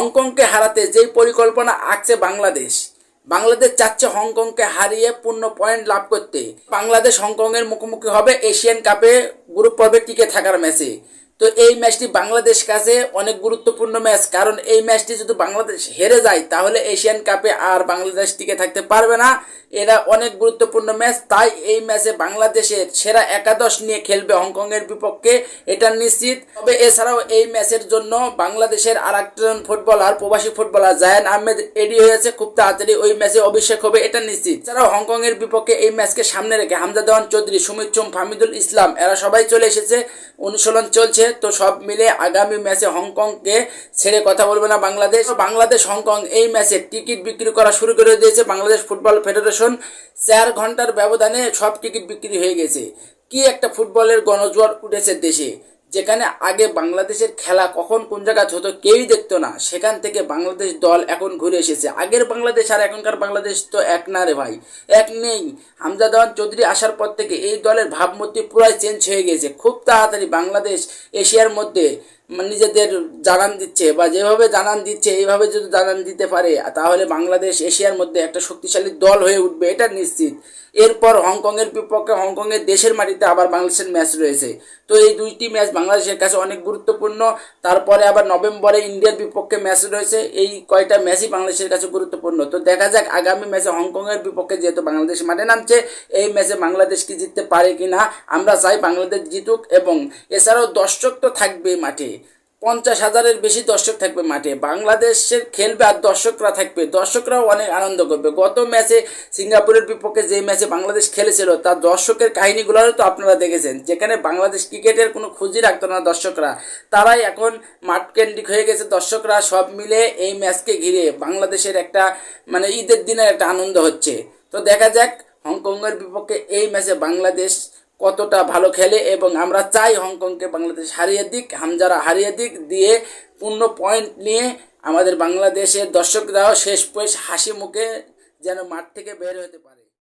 হংকংকে হারাতে যেই পরিকল্পনা আঁকছে বাংলাদেশ, বাংলাদেশ চাচ্ছে হংকংকে হারিয়ে পূর্ণ পয়েন্ট লাভ করতে। বাংলাদেশ হংকংয়ের মুখোমুখি হবে এশিয়ান কাপে গ্রুপ পর্বে টিকে থাকার ম্যাচে। তো এই ম্যাচটি বাংলাদেশ কাছে অনেক গুরুত্বপূর্ণ ম্যাচ, কারণ এই ম্যাচটি যদি বাংলাদেশ হেরে যায় তাহলে এশিয়ান কাপে আর বাংলাদেশ টিকে থাকতে পারবে না। এটা অনেক গুরুত্বপূর্ণ ম্যাচ, তাই এই ম্যাচে বাংলাদেশের সেরা একাদশ নিয়ে খেলবে হংকংয়ের বিপক্ষে, এটা নিশ্চিত। তবে এছাড়াও এই ম্যাচের জন্য বাংলাদেশের আর একজন ফুটবলার, প্রবাসী ফুটবলার জায়ান আহমেদ রেডি হয়েছে, খুব তাড়াতাড়ি ওই ম্যাচে অভিষেক হবে, এটা নিশ্চিত। এছাড়াও হংকংয়ের বিপক্ষে এই ম্যাচকে সামনে রেখে হামজা দেওয়ান চৌধুরী, সুমিত চুম, ফাহমিদুল ইসলাম এরা সবাই চলে এসেছে, অনুশীলন চলছে। তো সব মিলে আগামী ম্যাচে হংকংকে ছেড়ে কথা বলবে না বাংলাদেশ। বাংলাদেশ হংকং এই ম্যাচে টিকিট বিক্রি করা শুরু করে দিয়েছে বাংলাদেশ ফুটবল ফেডারেশন। 4 ঘন্টার ব্যবধানে সব টিকিট বিক্রি হয়ে গেছে। কি একটা ফুটবলের গণজোয়ার উঠেছে দেশে, যেখানে আগে বাংলাদেশের খেলা কখন কোন জায়গায় হতো কেউই দেখতো না, সেখান থেকে বাংলাদেশ দল এখন ঘুরে এসেছে। আগের বাংলাদেশ আর এখনকার বাংলাদেশ তো এক না রে ভাই, এক নেই। হামজা দেওয়ান চৌধুরী আসার পর থেকে এই দলের ভাবমূর্তি পুরাই চেঞ্জ হয়ে গেছে। খুব তাড়াতাড়ি বাংলাদেশ এশিয়ার মধ্যে নিজেদের জানান দিচ্ছে, বা যেভাবে জানান দিচ্ছে এইভাবে যদি জানান দিতে পারে তাহলে বাংলাদেশ এশিয়ার মধ্যে একটা শক্তিশালী দল হয়ে উঠবে, এটা নিশ্চিত। এরপর হংকংয়ের বিপক্ষে হংকংয়ের দেশের মাটিতে আবার বাংলাদেশের ম্যাচ রয়েছে। তো এই দুইটি ম্যাচ বাংলাদেশের কাছে অনেক গুরুত্বপূর্ণ। তারপরে আবার নভেম্বরে ইন্ডিয়ার বিপক্ষে ম্যাচ রয়েছে। এই কয়টা ম্যাচই বাংলাদেশের কাছে গুরুত্বপূর্ণ। তো দেখা যাক আগামী ম্যাচে হংকংয়ের বিপক্ষে যেহেতু বাংলাদেশ মাঠে নামছে, এই ম্যাচে বাংলাদেশ কি জিততে পারে কিনা। আমরা চাই বাংলাদেশ জিতুক, এবং এছাড়াও দর্শক তো থাকবে মাঠে, 50,000-এর বেশি দর্শক থাকবে মাঠে। বাংলাদেশের খেলবে আর দর্শকরা থাকবে, দর্শকরাও অনেক আনন্দ করবে। গত ম্যাচে সিঙ্গাপুরের বিপক্ষে যে ম্যাচে বাংলাদেশ খেলেছিল তার দর্শকের কাহিনীগুলোও তো আপনারা দেখেছেন, যেখানে বাংলাদেশ ক্রিকেটের কোনো খুঁজই রাখতো না দর্শকরা, তারাই এখন মাঠ কেন্দ্রিক হয়ে গেছে। দর্শকরা সব মিলে এই ম্যাচকে ঘিরে বাংলাদেশের একটা ঈদের দিনের একটা আনন্দ হচ্ছে। তো দেখা যাক হংকংয়ের বিপক্ষে এই ম্যাচে বাংলাদেশ কতটা ভালো খেলে, এবং আমরা চাই হংকংকে বাংলাদেশ হারিয়ে দিক, হামজারা হারিয়ে দিক, দিয়ে পূর্ণ পয়েন্ট নিয়ে আমাদের বাংলাদেশের দর্শকরাও শেষ হাসি মুখে যেন মাঠ থেকে বের হতে পারে।